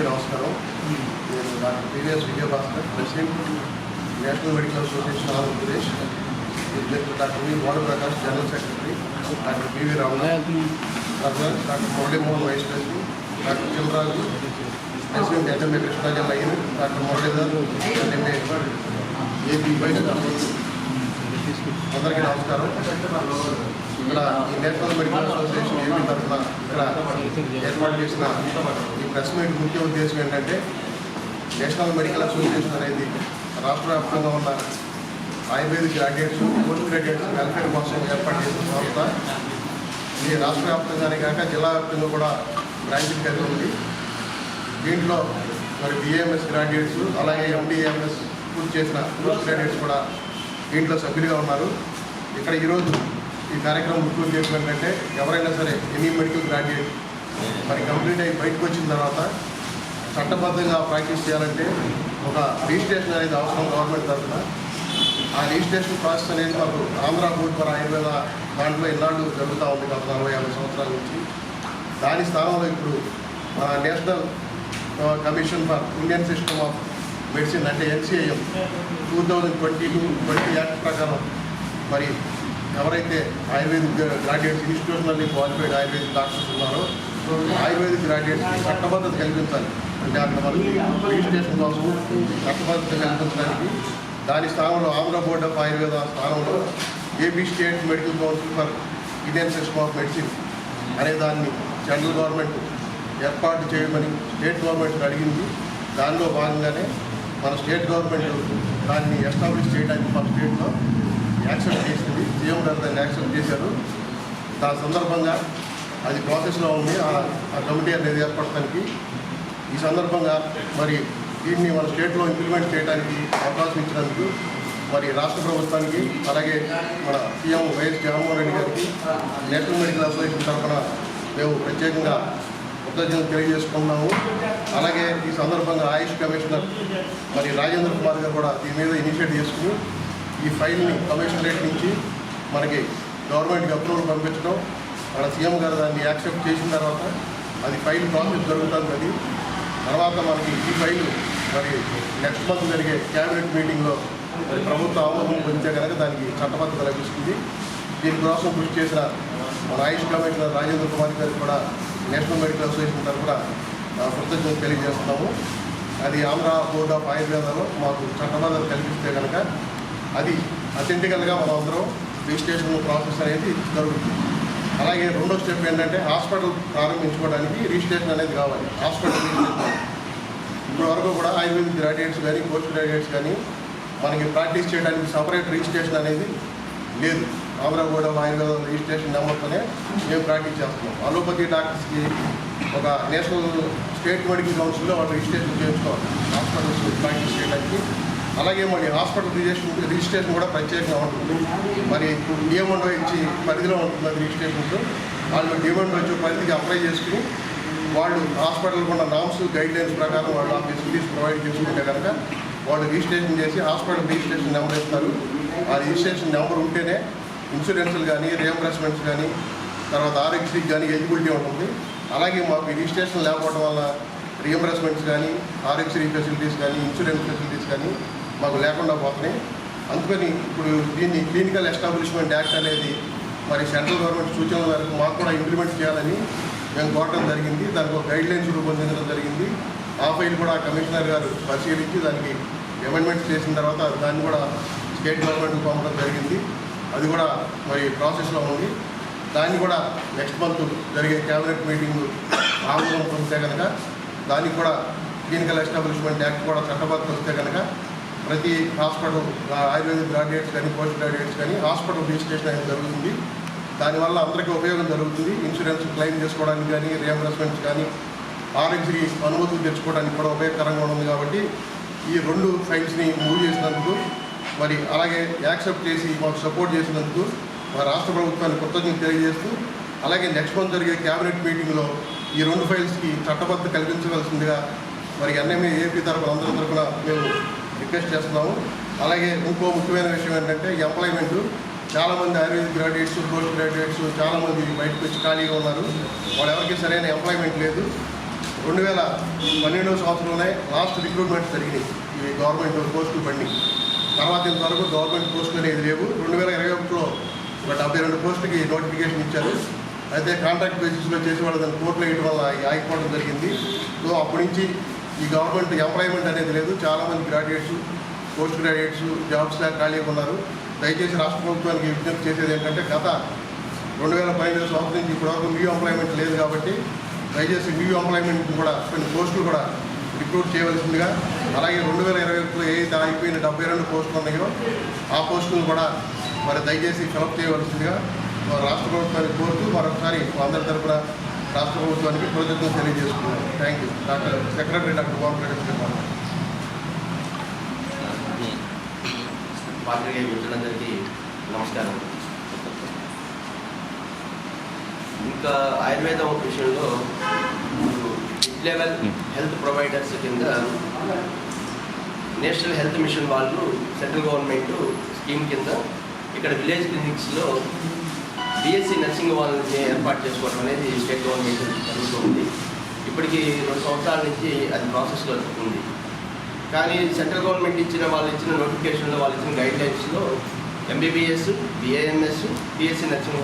అందరికీ నమస్కారం. నేను doctor PVS Vijayabhaskar, president national medical association Andhra Pradesh. Doctor V Bhanuprakash, general secretary. Doctor PV Ramanath, doctor Muralimohan, vice president. Doctor Chimaraju, president NMA Krishna జిల్లా unit. Doctor Muralidhar, NMA AP vice president. అందరికీ నమస్కారం. ఇక్కడ ఈ నేషనల్ మెడికల్ అసోసియేషన్ ఏపీ తరఫున ఇక్కడ ఏర్పాటు చేసిన ఈ ప్రెస్ మీట్ ముఖ్య ఉద్దేశం ఏంటంటే, నేషనల్ మెడికల్ అసోసియేషన్ అనేది రాష్ట్ర వ్యాప్తంగా ఉన్న ayurvedic graduates, post graduates welfare కోసం ఏర్పాటు చేసిన సంస్థ. ఇది రాష్ట్ర వ్యాప్తంగానే కాక జిల్లా వ్యాప్తంగా కూడా బ్రాంచింగ్ కలిగి ఉంది. దీంట్లో మరి బిఏఎంఎస్ గ్రాడ్యుయేట్స్, అలాగే ఎండిఏఎంఎస్ పూర్తి చేసిన పోస్ట్ గ్రాడ్యుయేట్స్ కూడా దీంట్లో సభ్యులుగా ఉన్నారు. ఇక్కడ ఈరోజు ఈ కార్యక్రమం ముఖ్య ఉద్దేశం ఏంటంటే, ఎవరైనా సరే ఎనీ మెడికల్ గ్రాడ్యుయేట్ మరి కంప్లీట్ అయ్యి బయటకు వచ్చిన తర్వాత చట్టబద్ధంగా ప్రాక్టీస్ చేయాలంటే ఒక రిజిస్ట్రేషన్ అనేది అవసరం గవర్నమెంట్ తరఫున. ఆ రిజిస్ట్రేషన్ ప్రాసెస్ అనేది మాకు ఆంధ్ర బోర్డు ఫర్ ఆయుర్వేద దాంట్లో ఎన్నాళ్ళు జరుగుతూ ఉంది గత 40-50 సంవత్సరాల నుంచి. దాని స్థానంలో ఇప్పుడు మన national commission for Indian system of medicine అంటే NCIM 2022 యాక్ట్ ప్రకారం మరి ఎవరైతే ayurvedic graduates, institutionally qualified ayurvedic doctors ఉన్నారో ఆయుర్వేదిక్ గ్రాడ్యుయేట్స్కి చట్టబద్ధత కల్పించాలి. అంటే అక్కడ మనకి రిజిస్ట్రేషన్ కోసం చట్టబద్ధత కల్పించడానికి దాని స్థానంలో ఆంధ్ర బోర్డ్ ఆఫ్ ఆయుర్వేద స్థానంలో AP state medical council for Indian system of medicine అనే దాన్ని సెంట్రల్ గవర్నమెంట్ ఏర్పాటు చేయమని స్టేట్ గవర్నమెంట్ అడిగింది. దానిలో భాగంగానే మన స్టేట్ గవర్నమెంట్ దాన్ని ఎస్టాబ్లిష్ చేయడానికి మన స్టేట్లో యాక్సెప్ట్ చేసింది. సీఎం గారు దాన్ని యాక్సెప్ట్ చేశారు. దాని సందర్భంగా అది ప్రాసెస్లో ఉంది. ఆ కమిటీ అనేది ఏర్పడటానికి ఈ సందర్భంగా మరి దీన్ని మన స్టేట్లో ఇంప్లిమెంట్ చేయడానికి అవకాశం ఇచ్చినందుకు మరి రాష్ట్ర ప్రభుత్వానికి, అలాగే మన సీఎం వైఎస్ జగన్మోహన్ రెడ్డి గారికి నేషనల్ మెడికల్ అసోసియేషన్ తరఫున మేము ప్రత్యేకంగా కృతజ్ఞతలు తెలియజేసుకున్నాము. అలాగే ఈ సందర్భంగా ఆయుష్ కమిషనర్ మరి రాజేంద్ర కుమార్ గారు కూడా దీని మీద ఇనిషియేట్ చేసుకుని ఈ ఫైల్ని కమిషనరేట్ నుంచి మనకి గవర్నమెంట్కి అప్రూవల్ పంపించడం, మన సీఎం గారు దాన్ని యాక్సెప్ట్ చేసిన తర్వాత అది ఫైల్ ప్రాసెస్ జరుగుతుంది. అది తర్వాత మనకి ఈ ఫైల్ మరి నెక్స్ట్ మంత్ జరిగే క్యాబినెట్ మీటింగ్లో మరి ప్రభుత్వ ఆమోదం పొందితే కనుక దానికి చట్టబద్ధత లభిస్తుంది. దీనికోసం కృషి చేసిన మన ఆయుష్ కమిషనర్ రాజేంద్ర కుమార్ గారికి కూడా నేషనల్ మెడికల్ అసోసియేషన్ తరఫున కృతజ్ఞతలు తెలియజేస్తున్నాము. అది ఆంధ్ర బోర్డ్ ఆఫ్ ఆయుర్వేదాలో మాకు చట్టబద్ధత కల్పిస్తే కనుక అది అథెంటికల్గా మనం అందరం రిజిస్ట్రేషన్ ప్రాసెస్ అనేది జరుగుతుంది. అలాగే రెండో స్టెప్ ఏంటంటే, హాస్పిటల్ ప్రారంభించుకోవడానికి రిజిస్ట్రేషన్ అనేది కావాలి. హాస్పిటల్ రిజిస్ట్రేషన్ ఇప్పుడు వరకు కూడా ఆయుర్వేదిక్ గ్రాడ్యుయేట్స్ కానీ పోస్ట్ గ్రాడ్యుయేట్స్ కానీ మనకి ప్రాక్టీస్ చేయడానికి సపరేట్ రిజిస్ట్రేషన్ అనేది లేదు. Andhra board of Ayurveda registration నెంబర్తోనే మేము ప్రాక్టీస్ చేస్తున్నాం. అలోపతి డాక్టర్స్కి ఒక నేషనల్ స్టేట్ మెడికల్ కౌన్సిల్లో వాళ్ళు రిజిస్ట్రేషన్ చేయించుకోవాలి హాస్పిటల్స్ ప్రాక్టీస్ చేయడానికి. అలాగే మరి హాస్పిటల్ రిజిస్ట్రేషన్ కూడా ప్రత్యేకంగా ఉంటుంది. మరి డిఎంఎండ్ ఇచ్చి పరిధిలో ఉంటుంది అది రిజిస్ట్రేషన్స్. వాళ్ళు డిఎంఎండ్ వచ్చి పరిధికి అప్లై చేసుకుని వాళ్ళు హాస్పిటల్కి ఉన్న నామ్స్ గైడ్లైన్స్ ప్రకారం వాళ్ళు ఆ ఫెసిలిటీస్ ప్రొవైడ్ చేసుకుంటే కనుక వాళ్ళు రిజిస్ట్రేషన్ చేసి హాస్పిటల్ రిజిస్ట్రేషన్ నెంబర్ ఇస్తారు. ఆ రిజిస్ట్రేషన్ నెంబర్ ఉంటేనే ఇన్సూరెన్స్లు కానీ, రియంబర్స్మెంట్స్ కానీ, తర్వాత ఆరోగ్యశ్రీకి కానీ ఎలిజిబిలిటీ ఉంటుంది. అలాగే మాకు రిజిస్ట్రేషన్ లేకపోవడం వల్ల రియంబర్స్మెంట్స్ కానీ, ఆరోగ్యశ్రీ ఫెసిలిటీస్ కానీ, ఇన్సూరెన్స్ ఫెసిలిటీస్ కానీ మాకు లేకుండా పోతున్నాయి. అందుకని ఇప్పుడు దీన్ని క్లినికల్ ఎస్టాబ్లిష్మెంట్ యాక్ట్ అనేది మరి సెంట్రల్ గవర్నమెంట్ సూచనల మేరకు మాకు కూడా ఇంప్లిమెంట్ చేయాలని మేము కోరడం జరిగింది. దానికి ఒక గైడ్లైన్స్ రూపొందించడం జరిగింది. ఆ ఫైల్ కూడా కమిషనర్ గారు పరిశీలించి దానికి అమెండ్మెంట్స్ చేసిన తర్వాత దాన్ని కూడా స్టేట్ గవర్నమెంట్కి పంపడం జరిగింది. అది కూడా మరి ప్రాసెస్లో ఉంది. దాన్ని కూడా నెక్స్ట్ మంత్ జరిగే క్యాబినెట్ మీటింగ్ ఆమోదం పొందితే కనుక దానికి కూడా క్లినికల్ ఎస్టాబ్లిష్మెంట్ యాక్ట్ కూడా చట్టబద్ధత వస్తే కనుక ప్రతి హాస్పిటల్ ఆయుర్వేదిక్ గ్రాడ్యుయేట్స్ కానీ పోస్ట్ గ్రాడ్యుయేట్స్ కానీ హాస్పిటల్ రిజిస్ట్రేషన్ అనేది జరుగుతుంది. దానివల్ల అందరికీ ఉపయోగం జరుగుతుంది. ఇన్సూరెన్స్ క్లెయిమ్ చేసుకోవడానికి కానీ, రియంబర్స్మెంట్స్ కానీ, ఆరోగ్యశ్రీ అనుమతులు తెచ్చుకోవడానికి కూడా ఉపయోగకరంగా ఉంది. కాబట్టి ఈ రెండు ఫైల్స్ని మూవ్ చేసినందుకు మరి అలాగే యాక్సెప్ట్ చేసి మాకు సపోర్ట్ చేసినందుకు మా రాష్ట్ర ప్రభుత్వాన్ని కృతజ్ఞతలు తెలియజేస్తూ, అలాగే నెక్స్ట్ మంత్ జరిగే క్యాబినెట్ మీటింగ్లో ఈ రెండు ఫైల్స్కి చట్టబద్ధత కల్పించవలసిందిగా మరి ఎన్ఎంఏ ఏపీ తరఫున అందరి తరఫున మేము రిక్వెస్ట్ చేస్తున్నాము. అలాగే ఇంకో ముఖ్యమైన విషయం ఏంటంటే, ఎంప్లాయ్మెంట్ చాలామంది ఆయుర్వేదిక్ గ్రాడ్యుయేట్స్, పోస్ట్ గ్రాడ్యుయేట్స్ చాలామంది బయటకు వచ్చి ఖాళీగా ఉన్నారు. వాళ్ళు ఎవరికి సరైన ఎంప్లాయ్మెంట్ లేదు. 2012వ సంవత్సరంలోనే లాస్ట్ రిక్రూట్మెంట్స్ జరిగినాయి. ఇవి గవర్నమెంట్ పోస్టులు పడి తర్వాత ఇంతవరకు గవర్నమెంట్ పోస్టులు అనేది లేవు. 2021లో ఒక 72 పోస్టులకి నోటిఫికేషన్ ఇచ్చారు. అయితే కాంట్రాక్ట్ బేసిస్లో చేసి వాళ్ళు దాన్ని కోర్టులో వేయడం వల్ల ఆగిపోవడం జరిగింది. సో అప్పటి నుంచి ఈ గవర్నమెంట్ ఎంప్లాయ్మెంట్ అనేది లేదు. చాలామంది గ్రాడ్యుయేట్స్, పోస్ట్ గ్రాడ్యుయేట్స్ జాబ్స్ లేక ఖాళీగా ఉన్నారు. దయచేసి రాష్ట్ర ప్రభుత్వానికి విజ్ఞప్తి చేసేది ఏంటంటే గత 2015 సంవత్సరం నుంచి ఇప్పటివరకు న్యూ ఎంప్లాయ్మెంట్ లేదు కాబట్టి దయచేసి న్యూ ఎంప్లాయ్మెంట్ కూడా కొన్ని పోస్టులు కూడా రిక్రూట్ చేయవలసిందిగా, అలాగే 2021లో ఏదైతే అయిపోయిన 72 పోస్టులు ఉన్నాయో ఆ పోస్టులను కూడా మరి దయచేసి ఫిలప్ చేయవలసిందిగా రాష్ట్ర ప్రభుత్వానికి కోరుతూ మరొకసారి అందరి తరఫున రాష్ట్ర ప్రభుత్వానికి కృతజ్ఞతలు తెలియజేస్తున్నాను. Thank you. Secretary doctor Gopal. పాత్రికేయ మిత్రులందరికీ నమస్కారం. ఇంకా ఆయుర్వేదం విషయంలో మిడ్ లెవెల్ హెల్త్ ప్రొవైడర్స్ కింద నేషనల్ హెల్త్ మిషన్ వాళ్ళు సెంట్రల్ గవర్నమెంట్ స్కీమ్ కింద ఇక్కడ విలేజ్ క్లినిక్స్లో బిఎస్సీ నర్సింగ్ వాళ్ళని ఏర్పాటు చేసుకోవడం అనేది స్టేట్ గవర్నమెంట్ జరుగుతుంది. ఇప్పటికీ 2 సంవత్సరాల నుంచి అది ప్రాసెస్లో ఉంది. కానీ సెంట్రల్ గవర్నమెంట్ ఇచ్చిన నోటిఫికేషన్లో వాళ్ళు ఇచ్చిన గైడ్లైన్స్లో ఎంబీబీఎస్, బిఏఎంఎస్, బిఎస్సీ నర్సింగ్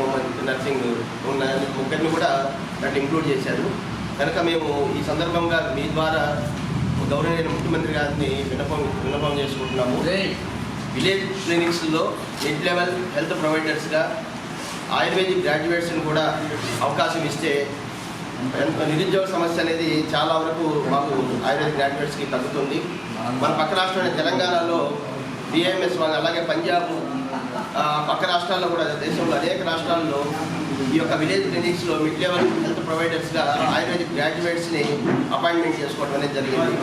ఉన్న ముగ్గురిని కూడా దాంట్లో ఇంక్లూడ్ చేశారు. కనుక మేము ఈ సందర్భంగా మీ ద్వారా గౌరవనీయ ముఖ్యమంత్రి గారిని విన్నపం చేసుకుంటున్నాము. విలేజ్ క్లినిక్స్లో మిడ్ లెవెల్ హెల్త్ ప్రొవైడర్స్గా ఆయుర్వేదిక్ గ్రాడ్యుయేట్స్ని కూడా అవకాశం ఇస్తే నిరుద్యోగ సమస్య అనేది చాలా వరకు మాకు ఆయుర్వేదిక్ గ్రాడ్యుయేట్స్కి తగ్గుతుంది. మన పక్క రాష్ట్రమైన తెలంగాణలో బిఏఎంఎస్ వాళ్ళు, అలాగే పంజాబ్, పక్క రాష్ట్రాల్లో కూడా దేశంలో అనేక రాష్ట్రాల్లో ఈ యొక్క విలేజ్ క్లినిక్స్లో మిడ్ లెవెల్ హెల్త్ ప్రొవైడర్స్గా ఆయుర్వేదిక్ గ్రాడ్యుయేట్స్ని అపాయింట్మెంట్ చేసుకోవడం అనేది జరిగింది.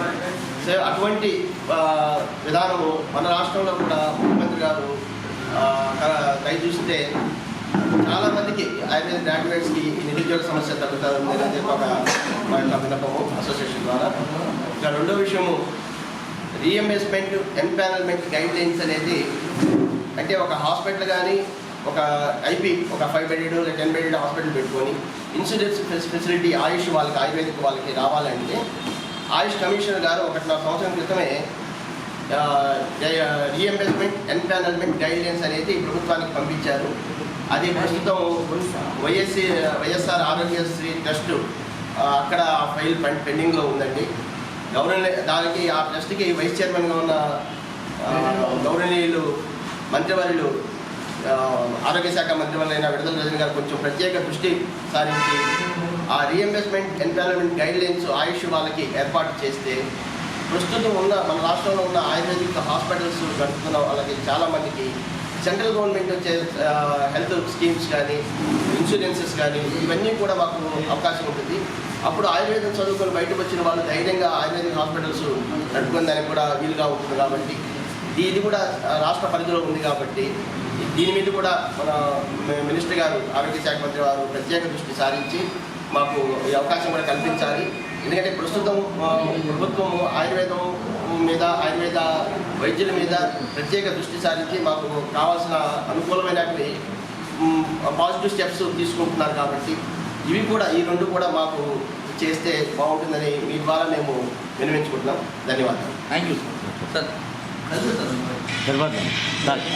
సో అటువంటి విధానము మన రాష్ట్రంలో కూడా ముఖ్యమంత్రి గారు దయ చూస్తే చాలామందికి ఆయుర్వేదిక్ గ్రాడ్యుయేట్స్కి నిరుద్యోగ సమస్య తగ్గుతుంది అనేది ఒక మా యొక్క విన్నపము అసోసియేషన్ ద్వారా. ఇంకా రెండో విషయము రీఎంబర్స్మెంట్ ఎంపానల్మెంట్ గైడ్లైన్స్ అనేది, అంటే ఒక హాస్పిటల్ కానీ ఒక ఐపీ ఒక 5 బెడెడ్ లేదా 10 బెడెడ్ హాస్పిటల్ పెట్టుకొని ఇన్సూరెన్స్ ఫెసిలిటీ ఆయుష్ వాళ్ళకి ఆయుర్వేదిక్ వాళ్ళకి రావాలంటే ఆయుష్ కమిషనర్ గారు 1.5 సంవత్సరం క్రితమే రీఎంబర్స్మెంట్ ఎంపానల్మెంట్ గైడ్లైన్స్ అనేది ప్రభుత్వానికి పంపించారు. అది ప్రస్తుతం వైఎస్ఆర్ ఆరోగ్యశ్రీ ట్రస్ట్ అక్కడ ఫైల్ పెండింగ్లో ఉందండి. దానికి ఆ ట్రస్ట్కి వైస్ చైర్మన్గా ఉన్న గౌరవనీయులు మంత్రివర్యులు ఆరోగ్య శాఖ మంత్రివర్యులైన విడుదల రజని గారు కొంచెం ప్రత్యేక దృష్టి సారించి ఆ రీఎంబర్స్మెంట్ ఎంపానల్మెంట్ గైడ్లైన్స్ ఆయుష్ వాళ్ళకి ఏర్పాటు చేస్తే ప్రస్తుతం ఉన్న మన రాష్ట్రంలో ఉన్న ఆయుర్వేదిక్ హాస్పిటల్స్ గడుపుతున్న వాళ్ళకి చాలామందికి సెంట్రల్ గవర్నమెంట్ వచ్చే హెల్త్ స్కీమ్స్ కానీ ఇన్సూరెన్సెస్ కానీ ఇవన్నీ కూడా మాకు అవకాశం ఉంటుంది. అప్పుడు ఆయుర్వేదం చదువుకొని బయటకు వచ్చిన వాళ్ళు ధైర్యంగా ఆయుర్వేదిక్ హాస్పిటల్స్ నడుపుకునే దానికి కూడా వీలుగా ఉంటుంది. కాబట్టి ఇది కూడా రాష్ట్ర పరిధిలో ఉంది. కాబట్టి దీని మీద కూడా మన మినిస్టర్ గారు, ఆరోగ్య శాఖ మంత్రి వారు ప్రత్యేక దృష్టి సారించి మాకు ఈ అవకాశం కూడా కల్పించాలి. ఎందుకంటే ప్రస్తుతం ప్రభుత్వం ఆయుర్వేదం మీద, ఆయుర్వేద వైద్యుల మీద ప్రత్యేక దృష్టి సారించి మాకు కావాల్సిన అనుకూలమైన పాజిటివ్ స్టెప్స్ తీసుకుంటున్నారు. కాబట్టి ఇవి కూడా, ఈ 2 కూడా మాకు చేస్తే బాగుంటుందని మీ ద్వారా మేము విన్నవించుకుంటున్నాం. ధన్యవాదాలు. Thank you sir.